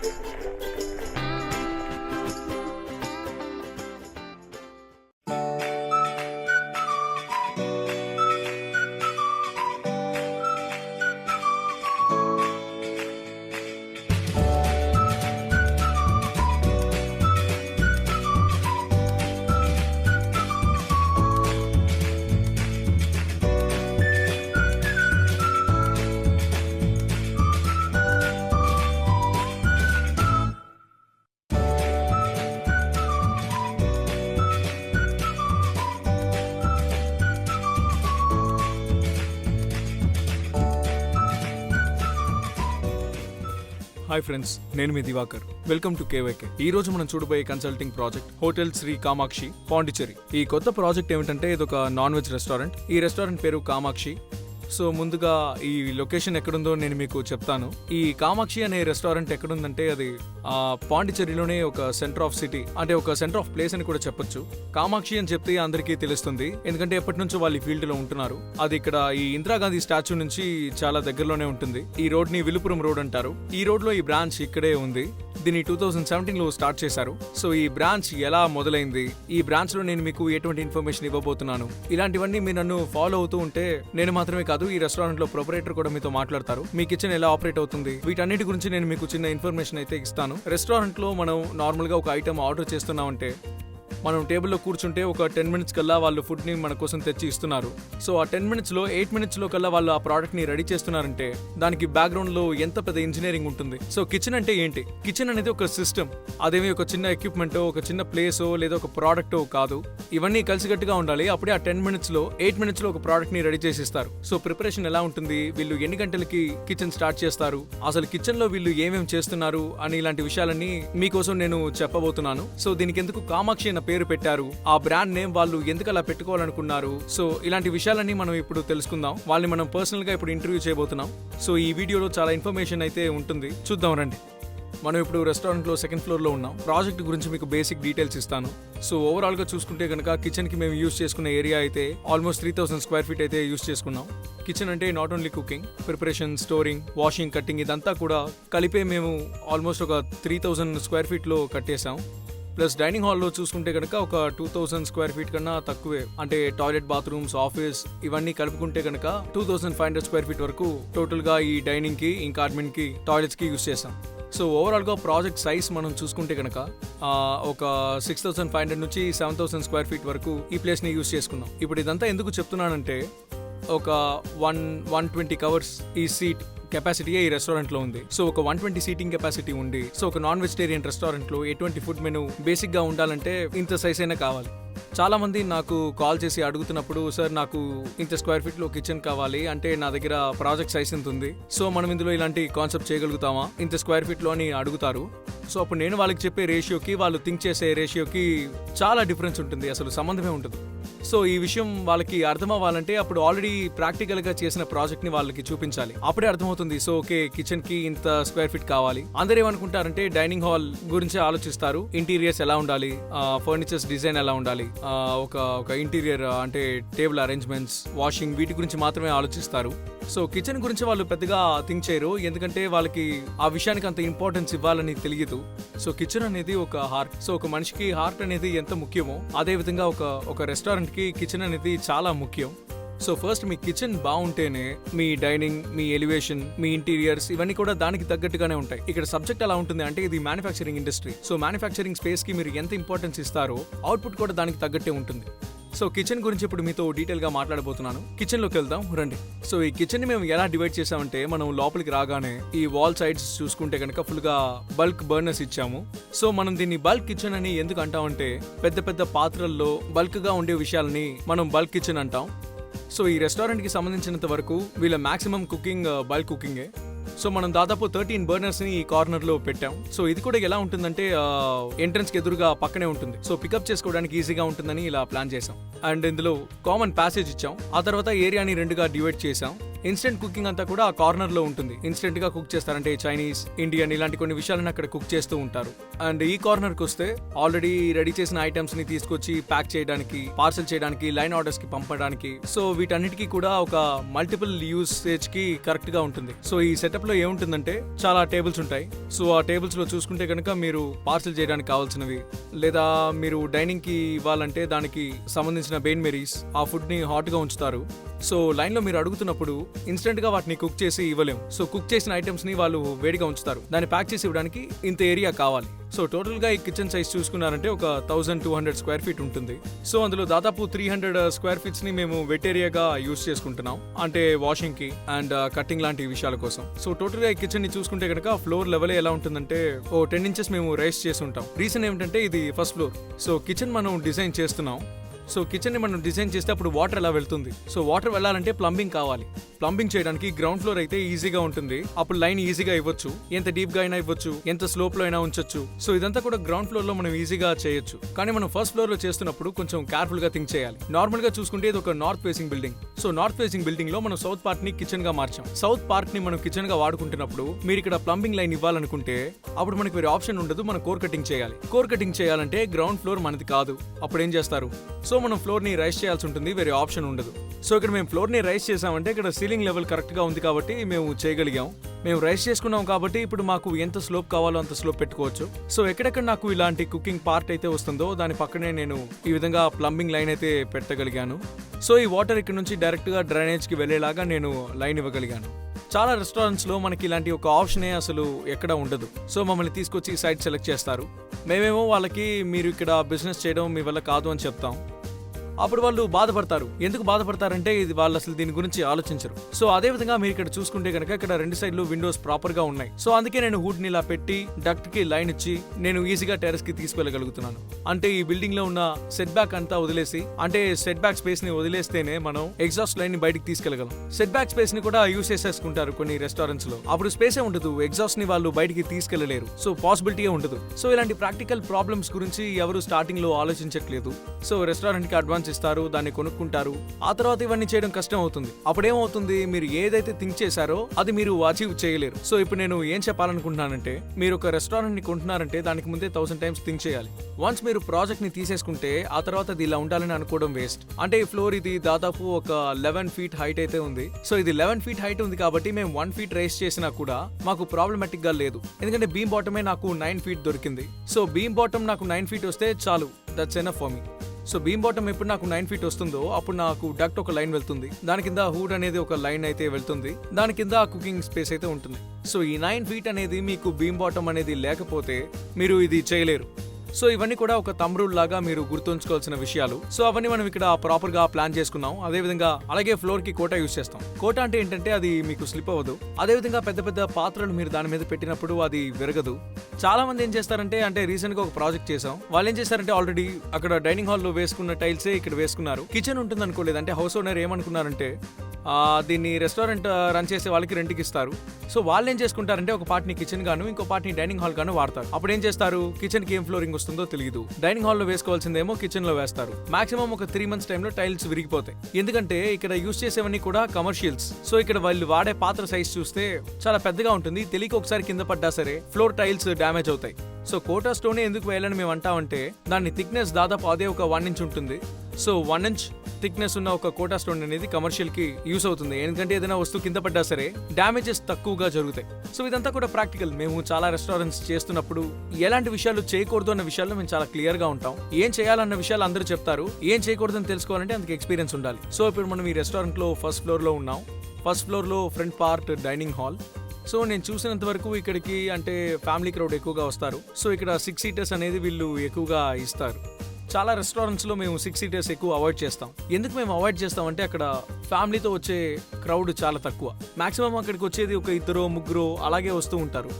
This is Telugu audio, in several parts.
హాయ్ ఫ్రెండ్స్, నేను మీ దివాకర్. Welcome to KYK. ఈ రోజు మనం చూడబోయే consulting project hotel Shri Kamakshi, Pondicherry. ఈ కొత్త ప్రాజెక్ట్ ఏమిటంటే ఇదొక నాన్ వెజ్ రెస్టారెంట్. ఈ రెస్టారెంట్ పేరు కామాక్షి. సో ముందుగా ఈ లొకేషన్ ఎక్కడుందో నేను మీకు చెప్తాను. ఈ కామాక్షి అనే రెస్టారెంట్ ఎక్కడుందంటే అది పాండిచ్చేరిలోనే ఒక సెంటర్ ఆఫ్ సిటీ, అంటే ఒక సెంటర్ ఆఫ్ ప్లేస్ అని కూడా చెప్పొచ్చు. కామాక్షి అని చెప్తే అందరికీ తెలుస్తుంది, ఎందుకంటే ఎప్పటి నుంచో వాళ్ళు ఈ ఫీల్డ్ లో ఉంటున్నారు. అది ఇక్కడ ఈ ఇందిరాగాంధీ స్టాచ్యూ నుంచి చాలా దగ్గరలోనే ఉంటుంది. ఈ రోడ్ ని విలుపురం రోడ్ అంటారు. ఈ రోడ్ లో ఈ బ్రాంచ్ ఇక్కడే ఉంది. దీన్ని 2017 లో స్టార్ట్ చేశారు. సో ఈ బ్రాంచ్ ఎలా మొదలైంది, ఈ బ్రాంచ్ లో నేను మీకు ఎటువంటి ఇన్ఫర్మేషన్ ఇవ్వబోతున్నాను, ఇలాంటివన్నీ మీరు నన్ను ఫాలో అవుతూ ఉంటే నేను మాత్రమే కాదు, ఈ రెస్టారెంట్ లో ప్రొపరేటర్ కూడా మీతో మాట్లాడతారు. మీ కిచెన్ ఎలా ఆపరేట్ అవుతుంది, వీటన్నిటి గురించి నేను మీకు చిన్న ఇన్ఫర్మేషన్ అయితే ఇస్తాను. రెస్టారెంట్ లో మనం నార్మల్ గా ఒక ఐటమ్ ఆర్డర్ చేస్తున్నామంటే మనం టేబుల్లో కూర్చుంటే ఒక 10 minutes కల్లా వాళ్ళు ఫుడ్ ని మన కోసం తెచ్చి ఇస్తున్నారు. సో ఆ 10 minutes లో 8 minutes లో కల్లా వాళ్ళు ఆ ప్రోడక్ట్ ని రెడీ చేస్తున్నారంటే దానికి బ్యాక్గ్రౌండ్ లో ఎంత పెద్ద ఇంజనీరింగ్ ఉంటుంది. సో కిచెన్ అంటే ఏంటి? కిచెన్ అనేది ఒక సిస్టమ్. అదేమి ఒక చిన్న ఎక్విప్మెంట్, ఒక చిన్న ప్లేసో లేదా ఒక ప్రోడక్టో కాదు. ఇవన్నీ కలిసికట్టుగా ఉండాలి. అప్పుడే ఆ 10 minutes లో 8 minutes లో ఒక ప్రోడక్ట్ ని రెడీ చేసి ఇస్తారు. సో ప్రిపరేషన్ ఎలా ఉంటుంది, వీళ్ళు ఎన్ని గంటలకి కిచెన్ స్టార్ట్ చేస్తారు, అసలు కిచెన్ లో వీళ్ళు ఏమేమి చేస్తున్నారు అని ఇలాంటి విషయాలన్నీ మీకోసం నేను చెప్పబోతున్నాను. సో దీనికి ఎందుకు కామాక్షి అన్న పేరు పెట్టారు, ఆ బ్రాండ్ నేమ్ వాళ్ళు ఎందుకు అలా పెట్టుకోవాలనుకున్నారు, సో ఇలాంటి విషయాలన్నీ మనం ఇప్పుడు తెలుసుకుందాం. వాళ్ళని మనం పర్సనల్ గా ఇప్పుడు ఇంటర్వ్యూ చేయబోతున్నాం. సో ఈ వీడియోలో చాలా ఇన్ఫర్మేషన్ అయితే ఉంటుంది, చూద్దాం రండి. మనం ఇప్పుడు రెస్టారెంట్ లో 2nd floor లో ఉన్నాం. ప్రాజెక్ట్ గురించి మీకు బేసిక్ డీటెయిల్స్ ఇస్తాను. సో ఓవరాల్ గా చూసుకుంటే కనుక కిచెన్ కి మేము యూస్ చేసుకున్న ఏరియా అయితే ఆల్మోస్ట్ 3000 square feet అయితే యూస్ చేసుకున్నాం. కిచెన్ అంటే not only cooking, preparation, storing, washing, cutting ఇదంతా కూడా కలిపే మేము ఆల్మోస్ట్ ఒక 3000 square feet లో కట్టేశాం. ప్లస్ డైనింగ్ హాల్లో చూసుకుంటే కనుక ఒక 2000 square feet కన్నా తక్కువే, అంటే టాయిలెట్, బాత్రూమ్స్, ఆఫీస్ ఇవన్నీ కలుపుకుంటే కనుక 2500 square feet వరకు టోటల్ గా ఈ డైనింగ్ కి, ఇంకా అడ్మిన్ కి, టాయిలెట్స్ కి యూస్ చేసాం. సో ఓవరాల్ గా ప్రాజెక్ట్ సైజ్ మనం చూసుకుంటే కనుక ఒక 6500 నుంచి 7000 square feet వరకు ఈ ప్లేస్ ని యూస్ చేసుకున్నాం. ఇప్పుడు ఇదంతా ఎందుకు చెప్తున్నానంటే ఒక 120 covers ఈ సీట్ కెపాసిటీ ఈ రెస్టారెంట్ లో ఉంది. సో ఒక 120 సీటింగ్ కెపాసిటీ ఉంది. సో ఒక నాన్ వెజిటేరియన్ రెస్టారెంట్ లో ఎటువంటి ఫుడ్ మెనూ బేసిక్ గా ఉండాలంటే ఇంత సైజ్ అయినా కావాలి. చాలా మంది నాకు కాల్ చేసి అడుగుతున్నప్పుడు, సార్ నాకు ఇంత స్క్వేర్ ఫీట్ లో కిచెన్ కావాలి అంటే నా దగ్గర ప్రాజెక్ట్ సైజ్ ఎంత ఉంది, సో మనం ఇందులో ఇలాంటి కాన్సెప్ట్ చేయగలుగుతామా ఇంత స్క్వేర్ ఫీట్ లో అని అడుగుతారు. సో అప్పుడు నేను వాళ్ళకి చెప్పే రేషియోకి వాళ్ళు థింక్ చేసే రేషియోకి చాలా డిఫరెన్స్ ఉంటుంది, అసలు సంబంధమే ఉంటుంది. సో ఈ విషయం వాళ్ళకి అర్థం అవ్వాలంటే అప్పుడు ఆల్రెడీ ప్రాక్టికల్ గా చేసిన ప్రాజెక్ట్ ని వాళ్ళకి చూపించాలి. అప్పుడే అర్థమవుతుంది. సో ఓకే, కిచెన్ కి ఇంత స్క్వేర్ ఫీట్ కావాలి. అందరూ ఏమనుకుంటారంటే డైనింగ్ హాల్ గురించి ఆలోచిస్తారు, ఇంటీరియర్స్ ఎలా ఉండాలి, ఫర్నిచర్స్ డిజైన్ ఎలా ఉండాలి, ఒక ఇంటీరియర్ అంటే టేబుల్ అరేంజ్మెంట్స్, వాషింగ్, వీటి గురించి మాత్రమే ఆలోచిస్తారు. సో కిచెన్ గురించి వాళ్ళు పెద్దగా థింక్ చేయరు, ఎందుకంటే వాళ్ళకి ఆ విషయానికి అంత ఇంపార్టెన్స్ ఇవ్వాలని తెలియదు. సో కిచెన్ అనేది ఒక హార్ట్. సో ఒక మనిషికి హార్ట్ అనేది ఎంత ముఖ్యమో అదే విధంగా ఒక రెస్టారెంట్ కి కిచెన్ అనేది చాలా ముఖ్యం. సో ఫస్ట్ మీ కిచెన్ బాగుంటేనే మీ డైనింగ్, మీ ఎలివేషన్, మీ ఇంటీరియర్స్ ఇవన్నీ కూడా దానికి తగ్గట్టుగానే ఉంటాయి. ఇక్కడ సబ్జెక్ట్ ఎలా ఉంటుంది అంటే ఇది manufacturing industry. So manufacturing space కి మీరు ఎంత ఇంపార్టెన్స్ ఇస్తారో అవుట్పుట్ కూడా దానికి తగ్గట్టే ఉంటుంది. సో కిచెన్ గురించి ఇప్పుడు మీతో డీటెయిల్ గా మాట్లాడబోతున్నాను. కిచెన్ లోకి వెళ్దాం రండి. సో ఈ కిచెన్ ని మేము ఎలా డివైడ్ చేసామంటే, మనం లోపలికి రాగానే ఈ వాల్ సైడ్స్ చూసుకుంటే కనుక ఫుల్ గా బల్క్ బర్నర్స్ ఇచ్చాము. సో మనం దీన్ని బల్క్ కిచెన్ అని ఎందుకు అంటామంటే, పెద్ద పెద్ద పాత్రల్లో బల్క్ గా ఉండే విషయాలని మనం బల్క్ కిచెన్ అంటాం. సో ఈ రెస్టారెంట్ కి సంబంధించినంత వరకు వీళ్ళ మాక్సిమం కుకింగ్ బల్క్ కుకింగే. సో మనం దాదాపు 13 బర్నర్స్ ని ఈ కార్నర్ లో పెట్టాం. సో ఇది కూడా ఎలా ఉంటుందంటే ఎంట్రన్స్ కి ఎదురుగా పక్కనే ఉంటుంది. సో పికప్ చేసుకోవడానికి ఈజీగా ఉంటుందని ఇలా ప్లాన్ చేసాం. అండ్ ఇందులో కామన్ ప్యాసేజ్ ఇచ్చాం. ఆ తర్వాత ఏరియాని 2గా డివైడ్ చేసాం. ఇన్స్టెంట్ కుకింగ్ అంతా కూడా ఆ కార్నర్ లో ఉంటుంది. ఇన్స్టెంట్ గా కుక్ చేస్తారంటే చైనీస్, ఇండియన్ ఇలాంటి కొన్ని విషయాలను అక్కడ కుక్ చేస్తూ ఉంటారు. అండ్ ఈ కార్నర్ కి వస్తే ఆల్రెడీ రెడీ చేసిన ఐటమ్స్ ని తీసుకొచ్చి ప్యాక్ చేయడానికి, పార్సల్ చేయడానికి, లైన్ ఆర్డర్స్ కి పంపడానికి, సో వీటన్నిటికీ కూడా ఒక మల్టిపుల్ యూసేజ్ కి కరెక్ట్ గా ఉంటుంది. సో ఈ సెటప్ లో ఏముంటుందంటే చాలా టేబుల్స్ ఉంటాయి. సో ఆ టేబుల్స్ లో చూసుకుంటే కనుక మీరు పార్సల్ చేయడానికి కావాల్సినవి, లేదా మీరు డైనింగ్ కి ఇవ్వాలంటే దానికి సంబంధించిన బెయిన్ మెరీస్, ఆ ఫుడ్ ని హాట్ గా ఉంచుతారు. సో లైన్ లో మీరు అడుగుతున్నప్పుడు ఇన్స్టెంట్ గా వాటిని కుక్ చేసి ఇవ్వలేము. సో కుక్ చేసిన ఐటమ్స్ ని వాళ్ళు వేడిగా ఉంచుతారు. దాన్ని ప్యాక్ చేసి ఇవ్వడానికి ఇంత ఏరియా కావాలి. సో టోటల్ గా ఈ కిచెన్ సైజ్ చూసుకున్నారంటే ఒక 1200 స్క్వేర్ ఫీట్ ఉంటుంది. సో అందులో దాదాపు 300 స్క్వేర్ ఫీట్స్ ని మేము వెట్ ఏరియాగా యూస్ చేసుకుంటున్నాం, అంటే వాషింగ్ కి అండ్ కటింగ్ లాంటి విషయాల కోసం. సో టోటల్ గా ఈ కిచెన్ ని చూసుకుంటే కనుక ఫ్లోర్ లెవెల్ ఎలా ఉంటుందంటే 10 ఇంచెస్ మేము రైస్ చేసి ఉంటాం. రీజన్ ఏమిటంటే ఇది ఫస్ట్ ఫ్లోర్. సో కిచెన్ మనం డిజైన్ చేస్తున్నాం. సో కిచెన్ ని మనం డిజైన్ చేస్తే అప్పుడు వాటర్ ఎలా వెళ్తుంది? సో వాటర్ వెళ్ళాలంటే ప్లంబింగ్ కావాలి. ప్లంబింగ్ చేయడానికి గ్రౌండ్ ఫ్లోర్ అయితే ఈజీగా ఉంటుంది. అప్పుడు లైన్ ఈజీగా ఇవ్వచ్చు, ఎంత డీప్ గా అయినా ఇవ్వచ్చు, ఎంత స్లోప్ లో అయినా ఉంచొచ్చు. సో ఇదంతా కూడా గ్రౌండ్ ఫ్లోర్ లో మనం ఈజీగా చేయొచ్చు. కానీ మనం ఫస్ట్ ఫ్లోర్ లో చేస్తున్నప్పుడు కొంచెం కేర్ఫుల్ గా థింక్ చేయాలి. నార్మల్ గా చూసుకుంటే ఇది ఒక north facing building. So north facing building లో మనం సౌత్ పార్ట్ ని కిచెన్ గా మార్చాం. సౌత్ పార్ట్ ని మనం కిచెన్ గా వాడుకుంటున్నప్పుడు మీరు ఇక్కడ ప్లంబింగ్ లైన్ ఇవ్వాలనుకుంటే అప్పుడు మనకి వేరే ఆప్షన్ ఉండదు, మనం కోర్ కటింగ్ చేయాలి. కోర్ కటింగ్ చేయాలంటే గ్రౌండ్ ఫ్లోర్ మనది కాదు. అప్పుడు ఏం చేస్తారు? సో మనం ఫ్లోర్ ని రైస్ చేయాల్సి ఉంటుంది, వేరే ఆప్షన్ ఉండదు. సో ఇక్కడ మేము ఫ్లోర్ ని రైస్ చేసామంటే ఇక్కడ సీలింగ్ లెవెల్ కరెక్ట్ గా ఉంది కాబట్టి మేము చేయగలిగాం. మేము రైస్ చేసుకున్నాం కాబట్టి ఇప్పుడు మాకు ఎంత స్లోప్ కావాలో అంత స్లోప్ పెట్టుకోవచ్చు. సో ఎక్కడెక్కడ నాకు ఇలాంటి కుకింగ్ పార్ట్ అయితే వస్తుందో దాని పక్కనే నేను ఈ విధంగా ప్లంబింగ్ లైన్ అయితే పెట్టగలిగాను. సో ఈ వాటర్ ఇక్కడ నుంచి డైరెక్ట్ గా డ్రైనేజ్ కి వెళ్లేలాగా నేను లైన్ ఇవ్వగలిగాను. చాలా రెస్టారెంట్స్ లో మనకి ఇలాంటి ఒక ఆప్షనే అసలు ఎక్కడ ఉండదు. సో మమ్మల్ని తీసుకొచ్చి సైట్ సెలెక్ట్ చేస్తారు. మేమేమో వాళ్ళకి మీరు ఇక్కడ బిజినెస్ చేయడం మీ వల్ల కాదు అని చెప్తాం. అప్పుడు వాళ్ళు బాధపడతారు. ఎందుకు బాధపడతారంటే ఇది వాళ్ళు అసలు దీని గురించి ఆలోచించరు. సో అదే విధంగా మీరు ఇక్కడ చూసుకుంటే కనుక ఇక్కడ రెండు సైడ్లు విండోస్ ప్రాపర్ గా ఉన్నాయి. సో అందుకే నేను హుడ్ ని ఇలా పెట్టి డక్ట్ కి లైన్ ఇచ్చి నేను ఈజీగా టెర్రస్ కి తీసుకెళ్లగలుగుతున్నాను. అంటే ఈ బిల్డింగ్ లో ఉన్న సెట్ బ్యాక్ అంతా వదిలేసి, అంటే సెట్ బ్యాక్ స్పేస్ ని వదిలేస్తేనే మనం ఎగ్జాస్ట్ లైన్ ని బయటకి తీసుకెళ్లగలం. సెట్ బ్యాక్ స్పేస్ ని కూడా యూస్ చేసేసుకుంటారు కొన్ని రెస్టారెంట్స్ లో. అప్పుడు స్పేసే ఉండదు, ఎగ్జాస్ట్ ని వాళ్ళు బయటికి తీసుకెళ్లలేరు. సో పాసిబిలిటీ ఉండదు. సో ఇలాంటి ప్రాక్టికల్ ప్రాబ్లమ్స్ గురించి ఎవరు స్టార్టింగ్ లో ఆలోచించట్లేదు. సో రెస్టారెంట్ కి అడ్వాన్స్ ఇస్తారు, దాన్ని కొనుక్కుంటారు. ఆ తర్వాత ఇవన్నీ చేయడం కష్టం అవుతుంది. అప్పుడేమవుతుంది, మీరు ఏదైతే థింక్ చేశారో అది మీరు అచీవ్ చేయలేరు. సో ఇప్పుడు నేను ఏం చెప్పాలనుకుంటున్నానంటే, మీరు ఒక రెస్టారెంట్ ని కొంటున్నారంటే దానికి ముందే 1000 టైమ్స్ థింక్ చేయాలి. వన్స్ మీరు ప్రాజెక్ట్ ని తీసేసుకుంటే ఆ తర్వాత అది ఇలా ఉండాలని అనుకోవడం వేస్ట్. అంటే ఈ ఫ్లోర్ ఇది దాదాపు ఒక 11 ఫీట్ హైట్ అయితే ఉంది. సో ఇది 11 ఫీట్ హైట్ ఉంది కాబట్టి మేము 1 ఫీట్ రైస్ చేసినా కూడా మాకు ప్రాబ్లమాటిక్ గా లేదు. ఎందుకంటే బీమ్ బాటమే నాకు 9 ఫీట్ దొరికింది. సో బీమ్ బాటమ్ నాకు 9 ఫీట్ వస్తే చాలు, that's enough for me. So beam bottom ఎప్పుడు నాకు 9 ఫీట్ వస్తుందో అప్పుడు నాకు డక్ట్ ఒక లైన్ వెళ్తుంది, దాని కింద హూడ్ అనేది ఒక లైన్ అయితే వెళ్తుంది, దాని కింద కుకింగ్ స్పేస్ అయితే ఉంటుంది. సో ఈ 9 ఫీట్ అనేది మీకు బీమ్ బాటమ్ అనేది లేకపోతే మీరు ఇది చేయలేరు. సో ఇవన్నీ కూడా ఒక తమ్ రూల్ లాగా మీరు గుర్తుంచుకోవాల్సిన విషయాలు. సో అవన్నీ మనం ఇక్కడ ప్రాపర్ గా ప్లాన్ చేసుకున్నాం. అదే విధంగా అలాగే ఫ్లోర్ కి కోటా యూస్ చేస్తాం. కోటా అంటే ఏంటంటే అది మీకు స్లిప్ అవ్వదు. అదే విధంగా పెద్ద పెద్ద పాత్రలు మీరు దాని మీద పెట్టినప్పుడు అది విరగదు. చాలా మంది ఏం చేస్తారంటే, అంటే రీసెంట్ గా ఒక ప్రాజెక్ట్ చేసాం, వాళ్ళు ఏం చేస్తారంటే ఆల్రెడీ అక్కడ డైనింగ్ హాల్ లో వేసుకున్న టైల్సే ఇక్కడ వేసుకున్నారు. కిచెన్ ఉంటుంది అనుకోలేదు. అంటే హౌస్ ఓనర్ ఏమనుకున్నారంటే దీన్ని రెస్టారెంట్ రన్ చేసే వాళ్ళకి రెంట్కి ఇస్తారు. సో వాళ్ళు ఏం చేసుకుంటారంటే ఒక పార్ట్ ని కిచెన్ గాను ఇంకో పార్ట్ ని డైనింగ్ హాల్ గాను వాడతారు. అప్పుడు ఏం చేస్తారు, కిచెన్ కి ఏం ఫ్లోరింగ్ వస్తుందో తెలియదు, డైనింగ్ హాల్ లో వేసుకోవాల్సిందేమో కిచెన్ లో వేస్తారు. మాక్సిమం ఒక 3 months టైంలో టైల్స్ విరిగిపోతాయి. ఎందుకంటే ఇక్కడ యూస్ చేసేవన్నీ కూడా కమర్షియల్స్. సో ఇక్కడ వాళ్ళు వాడే పాత్ర సైజ్ చూస్తే చాలా పెద్దగా ఉంటుంది. తెలియక ఒకసారి కింద పడ్డా సరే ఫ్లోర్ టైల్స్ డ్యామేజ్ అవుతాయి. సో కోటా స్టోన్ ఎందుకు వేయాలని మేము అంటామంటే, దాని థిక్నెస్ దాదాపు అదే ఒక 1 inch ఉంటుంది. సో 1 inch థిక్నెస్ ఉన్న ఒక కోటా స్టోన్ అనేది కమర్షియల్ కి యూస్ అవుతుంది. ఎందుకంటే ఏదైనా వస్తువు కింద పడ్డా సరే డ్యామేజెస్ తక్కువగా జరుగుతాయి. సో ఇదంతా కూడా ప్రాక్టికల్. మేము చాలా రెస్టారెంట్స్ చేస్తున్నప్పుడు ఎలాంటి విషయాలు చేయకూడదు అన్న విషయాల్లో మేము చాలా క్లియర్ గా ఉంటాం. ఏం చేయాలన్న విషయాలు అందరూ చెప్తారు, ఏం చేయకూడదని తెలుసుకోవాలంటే అందుకు ఎక్స్పీరియన్స్ ఉండాలి. సో ఇప్పుడు మనం ఈ రెస్టారెంట్ లో ఫస్ట్ ఫ్లోర్ లో ఉన్నాం. ఫస్ట్ ఫ్లోర్ లో front part dining hall. So నేను చూసినంత వరకు ఇక్కడికి అంటే ఫ్యామిలీ క్రౌడ్ ఎక్కువగా వస్తారు. సో ఇక్కడ 6 seaters అనేది వీళ్ళు ఎక్కువగా ఇస్తారు. చాలా రెస్టారెంట్స్ లో మేము 6 seaters ఎక్కువ అవాయిడ్ చేస్తాం. ఎందుకు మేము అవాయిడ్ చేస్తాం అంటే అక్కడ ఫ్యామిలీతో వచ్చే క్రౌడ్ చాలా తక్కువ. మాక్సిమం అక్కడికి వచ్చేది ఒక 2 3 అలాగే వస్తూ ఉంటారు.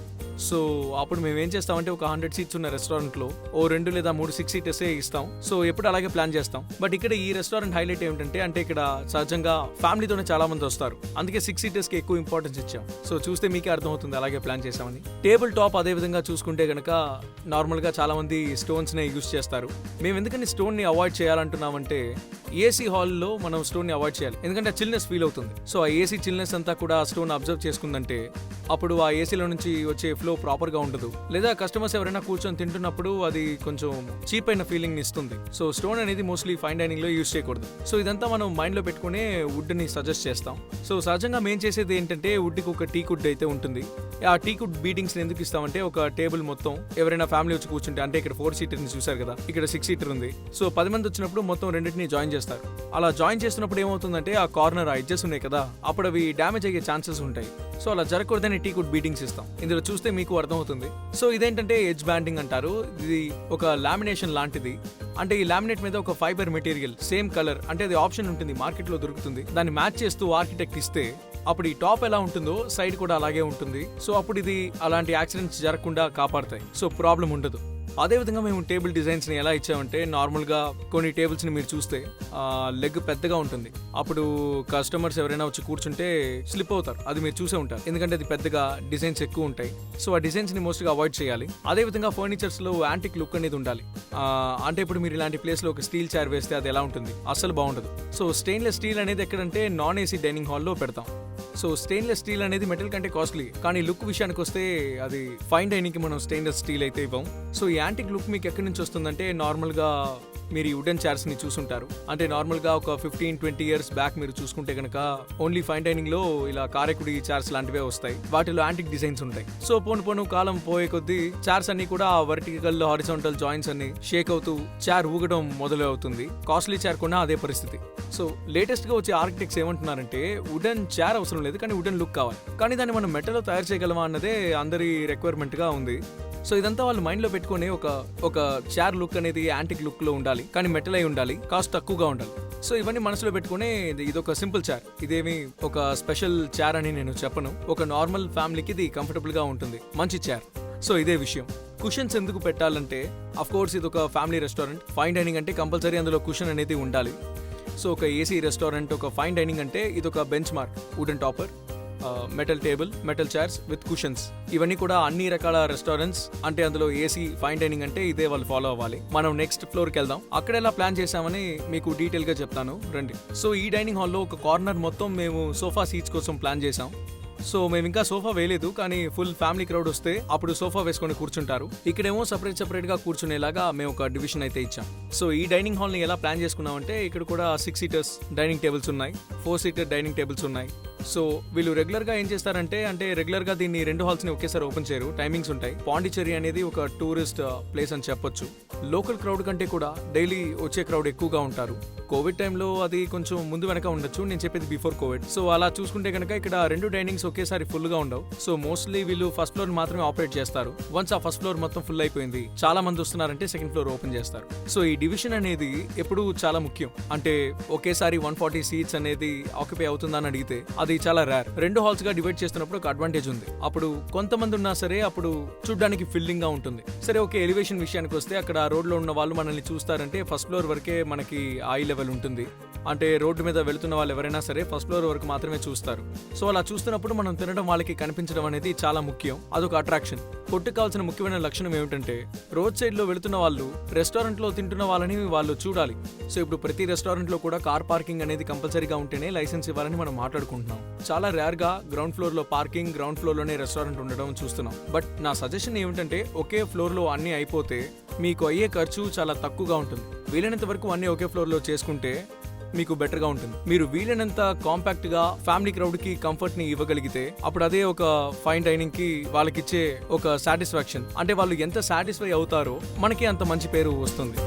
సో అప్పుడు మేము ఏం చేస్తామంటే ఒక 100 సీట్స్ ఉన్న రెస్టారెంట్లో ఓ 2 లేదా 3 6 సీటర్సే ఇస్తాం. సో ఎప్పుడు అలాగే ప్లాన్ చేస్తాం. బట్ ఇక్కడ ఈ రెస్టారెంట్ హైలైట్ ఏమిటంటే అంటే ఇక్కడ సహజంగా ఫ్యామిలీతోనే చాలా మంది వస్తారు, అందుకే 6 సీటర్స్ కి ఎక్కువ ఇంపార్టెన్స్ ఇచ్చాం. సో చూస్తే మీకే అర్థమవుతుంది అలాగే ప్లాన్ చేసామని. టేబుల్ టాప్ అదే విధంగా చూసుకుంటే గనక నార్మల్ గా చాలా మంది స్టోన్స్ నే యూస్ చేస్తారు. మేము ఎందుకని స్టోన్ ని అవాయిడ్ చేయాలంటున్నామంటే ఏసీ హాల్లో మనం స్టోన్ ని అవాయిడ్ చేయాలి, ఎందుకంటే చిల్నెస్ ఫీల్ అవుతుంది. సో ఆ ఏసీ చిల్నెస్ అంతా కూడా స్టోన్ అబ్జర్వ్ చేసుకుందంటే అప్పుడు ఆ ఏసీలో నుంచి వచ్చే ఫ్లో ప్రాపర్ గా ఉండదు, లేదా కస్టమర్స్ ఎవరైనా కూర్చొని తింటున్నప్పుడు అది కొంచెం చీప్ అయిన ఫీలింగ్ ఇస్తుంది. సో స్టోన్ అనేది మోస్ట్లీ ఫైన్ డైనింగ్ లో యూస్ చేయకూడదు. సో ఇదంతా మనం మైండ్ లో పెట్టుకునే వుడ్ ని సజెస్ట్ చేస్తాం. సో సహజంగా మేము చేసేది ఏంటంటే వుడ్ కి ఒక టీ కుడ్ అయితే ఉంటుంది. ఆ టీ కుడ్ బీటింగ్స్ ఎందుకు ఇస్తామంటే ఒక టేబుల్ మొత్తం ఎవరైనా ఫ్యామిలీ వచ్చి కూర్చుంటే, అంటే ఇక్కడ 4 సీటర్ ని చూసారు కదా, ఇక్కడ 6 సీటర్ ఉంది. సో 10 మంది వచ్చినప్పుడు మొత్తం రెండింటిని జాయిన్ చేస్తారు. అలా జాయిన్ చేస్తున్నప్పుడు ఏమవుతుందంటే ఆ కార్నర్ ఆ ఎడ్జెస్ ఉన్నాయి కదా, అప్పుడు అవి డ్యామేజ్ అయ్యే ఛాన్సెస్ ఉంటాయి. సో అలా జరగకూడదని టీ కుడ్ బీటింగ్స్ ఇస్తాం. ఇందులో చూస్తే మీకు అర్థమవుతుంది. సో ఇదేంటంటే ఎడ్జ్ బ్యాండింగ్ అంటారు. ఇది ఒక లామినేషన్ లాంటిది. అంటే ఈ లామినేట్ మీద ఒక ఫైబర్ మెటీరియల్ సేమ్ కలర్, అంటే అది ఆప్షన్ ఉంటుంది, మార్కెట్ లో దొరుకుతుంది. దాన్ని మ్యాచ్ చేస్తూ ఆర్కిటెక్ట్ ఇస్తే అప్పుడు ఈ టాప్ ఎలా ఉంటుందో సైడ్ కూడా అలాగే ఉంటుంది. సో అప్పుడు ఇది అలాంటి యాక్సిడెంట్స్ జరగకుండా కాపాడతాయి. సో ప్రాబ్లం ఉండదు. అదే విధంగా మేము టేబుల్ డిజైన్స్ ని ఎలా ఇచ్చామంటే నార్మల్ గా కొన్ని టేబుల్స్ ని మీరు చూస్తే లెగ్ పెద్దగా ఉంటుంది. అప్పుడు కస్టమర్స్ ఎవరైనా వచ్చి కూర్చుంటే స్లిప్ అవుతారు, అది మీరు చూసే ఉంటారు, ఎందుకంటే అది పెద్దగా డిజైన్స్ ఎక్కువ ఉంటాయి. సో ఆ డిజైన్స్ ని మోస్ట్ గా అవాయిడ్ చేయాలి. అదే విధంగా ఫర్నిచర్స్ లో యాంటిక్ లుక్ అనేది ఉండాలి. అంటే ఇప్పుడు మీరు ఇలాంటి ప్లేస్ లో ఒక స్టీల్ చైర్ వేస్తే అది ఎలా ఉంటుంది, అస్సలు బాగుండదు. సో స్టెయిన్లెస్ స్టీల్ అనేది ఎక్కడంటే నాన్ ఏసీ డైనింగ్ హాల్లో పెడతాం. సో స్టెయిన్లెస్ స్టీల్ అనేది మెటల్ కంటే కాస్ట్లీ, కానీ లుక్ విషయానికి వస్తే అది ఫైన్ డైనింగ్ కి మనం స్టెయిన్లెస్ స్టీల్ అయితే ఇవ్వం. సో ఈ యాంటిక్ లుక్ మీకు ఎక్కడి నుంచి వస్తుందంటే నార్మల్ గా మీరు ఈ వుడెన్ చైర్స్ ని చూసుంటారు. అంటే నార్మల్ గా ఒక 15-20 ఇయర్స్ బ్యాక్ మీరు చూసుకుంటే కనుక ఓన్లీ ఫైన్ డైనింగ్ లో ఇలా కారెకుడి చైర్స్ లాంటివే వస్తాయి. వాటిలో యాంటిక్ డిజైన్స్ ఉంటాయి. సో పోను కాలం పోయే కొద్దీ చైర్స్ అన్ని కూడా వర్టికల్ హారిజాంటల్ జాయింట్స్ అన్ని షేక్ అవుతూ చైర్ ఊగడం మొదలు అవుతుంది. కాస్ట్లీ చైర్ కూడా అదే పరిస్థితి. సో లేటెస్ట్ గా వచ్చే ఆర్కిటెక్ట్స్ ఏమంటున్నారంటే వుడెన్ చైర్ అవసరం లేదు, కానీ వుడెన్ లుక్ కావాలి. కానీ దాన్ని మనం మెటల్ లో తయారు చేయగలమా అన్నదే అందరి రిక్వైర్మెంట్ గా ఉంది. సో ఇదంతా వాళ్ళు మైండ్ లో పెట్టుకుని ఒక చైర్ లుక్ అనేది యాంటిక్ లుక్ లో ఉండాలి, కానీ మెటల్ అయి ఉండాలి, కాస్ట్ తక్కువగా ఉండాలి. సో ఇవన్నీ మనసులో పెట్టుకుని ఇది ఒక సింపుల్ చైర్, ఇదేమి ఒక స్పెషల్ చైర్ అని నేను చెప్పను. ఒక నార్మల్ ఫ్యామిలీకి ఇది కంఫర్టబుల్ గా ఉంటుంది, మంచి చైర్. సో ఇదే విషయం. కుషన్స్ ఎందుకు పెట్టాలంటే అఫ్ కోర్స్ ఇది ఒక ఫ్యామిలీ రెస్టారెంట్, ఫైన్ డైనింగ్ అంటే కంపల్సరీ అందులో కుషన్ అనేది ఉండాలి. సో ఒక ఏసీ రెస్టారెంట్, ఒక ఫైన్ డైనింగ్ అంటే ఇది ఒక bench mark. Wooden topper, metal table, metal chairs with cushions, ఇవన్నీ కూడా అన్ని రకాల రెస్టారెంట్స్ అంటే అందులో ఏసీ ఫైన్ డైనింగ్ అంటే ఇదే వాళ్ళు ఫాలో అవ్వాలి. మనం నెక్స్ట్ ఫ్లోర్ కి వెళ్దాం, అక్కడ ఎలా ప్లాన్ చేసామని మీకు డీటెయిల్ గా చెప్తాను రండి. సో ఈ డైనింగ్ హాల్లో ఒక కార్నర్ మొత్తం మేము సోఫా సీట్స్ కోసం ప్లాన్ చేసాం. సో మేము ఇంకా సోఫా వేయలేదు, కానీ ఫుల్ ఫ్యామిలీ క్రౌడ్ వస్తే అప్పుడు సోఫా వేసుకొని కూర్చుంటారు. ఇక్కడేమో సపరేట్ గా కూర్చునేలాగా మేము ఒక డివిజన్ అయితే ఇచ్చాం. సో ఈ డైనింగ్ హాల్ ని ఎలా ప్లాన్ చేసుకున్నామంటే ఇక్కడ కూడా 6 సీటర్స్ డైనింగ్ టేబుల్స్ ఉన్నాయి, 4 సీటర్ డైనింగ్ టేబుల్స్ ఉన్నాయి. సో వీళ్ళు రెగ్యులర్ గా ఏం చేస్తారంటే రెగ్యులర్ గా దీన్ని 2 హాల్స్ ని ఒకేసారి ఓపెన్ చేయరు, టైమింగ్స్ ఉంటాయి. పాండిచ్చేరి అనేది ఒక టూరిస్ట్ ప్లేస్ అని చెప్పొచ్చు. లోకల్ క్రౌడ్ కంటే కూడా డైలీ వచ్చే క్రౌడ్ ఎక్కువగా ఉంటారు. కోవిడ్ టైంలో అది కొంచెం ముందు వెనక ఉండొచ్చు, నేను చెప్పేది బిఫోర్ కోవిడ్. సో అలా చూసుకుంటే కనుక ఇక్కడ 2 డైనింగ్స్ ఒకేసారి ఫుల్ గా ఉండవు. సో మోస్ట్లీ వీళ్ళు ఫస్ట్ ఫ్లోర్ మాత్రమే ఆపరేట్ చేస్తారు. వన్స్ ఆ ఫస్ట్ ఫ్లోర్ మొత్తం ఫుల్ అయిపోయింది, చాలా మంది వస్తున్నారంటే సెకండ్ ఫ్లోర్ ఓపెన్ చేస్తారు. సో ఈ డివిజన్ అనేది ఎప్పుడు చాలా ముఖ్యం. అంటే ఒకేసారి 140 సీట్స్ అనేది ఆక్యుపై అవుతుందని అడిగితే అది చాలా రేర్. 2 హాల్స్ గా డివైడ్ చేస్తున్నప్పుడు ఒక అడ్వాంటేజ్ ఉంది. అప్పుడు కొంతమంది ఉన్నా సరే అప్పుడు చూడడానికి ఫిల్లింగ్ గా ఉంటుంది. సరే ఓకే, ఎలివేషన్ విషయానికి వస్తే అక్కడ రోడ్ లో ఉన్న వాళ్ళు మనల్ని చూస్తారంటే ఫస్ట్ ఫ్లోర్ వరకే మనకి ఐ లెవెల్ ఉంటుంది. అంటే రోడ్డు మీద వెళుతున్న వాళ్ళు ఎవరైనా సరే ఫస్ట్ ఫ్లోర్ వరకు మాత్రమే చూస్తారు. సో అలా చూస్తున్నప్పుడు మనం తినడం వాళ్ళకి కనిపించడం అనేది చాలా ముఖ్యం, అదొక అట్రాక్షన్. ఫుడ్కి కావాల్సిన ముఖ్యమైన లక్షణం ఏమిటంటే రోడ్ సైడ్ లో వెళుతున్న వాళ్ళు రెస్టారెంట్ లో తింటున్న వాళ్ళని వాళ్ళు చూడాలి. సో ఇప్పుడు ప్రతి రెస్టారెంట్ లో కూడా కార్ పార్కింగ్ అనేది కంపల్సరీగా ఉంటేనే లైసెన్స్ ఇవ్వాలని మనం మాట్లాడుకుంటున్నాం. చాలా రేర్ గా గ్రౌండ్ ఫ్లోర్ లో పార్కింగ్, గ్రౌండ్ ఫ్లోర్ లోనే రెస్టారెంట్ ఉండడం చూస్తున్నాం. బట్ నా సజెషన్ ఏమిటంటే ఒకే ఫ్లోర్ లో అన్ని అయిపోతే మీకు అయ్యే ఖర్చు చాలా తక్కువగా ఉంటుంది. వీలైనంత వరకు అన్ని ఒకే ఫ్లోర్ లో చేసుకుంటే మీకు బెటర్ గా ఉంటుంది. మీరు వీలైనంత కాంపాక్ట్ గా ఫ్యామిలీ క్రౌడ్ కి కంఫర్ట్ ని ఇవ్వగలిగితే అప్పుడు అదే ఒక ఫైన్ డైనింగ్ కి వాళ్ళకిచ్చే ఒక సాటిస్ఫాక్షన్. అంటే వాళ్ళు ఎంత సాటిస్ఫై అవుతారో మనకి అంత మంచి పేరు వస్తుంది.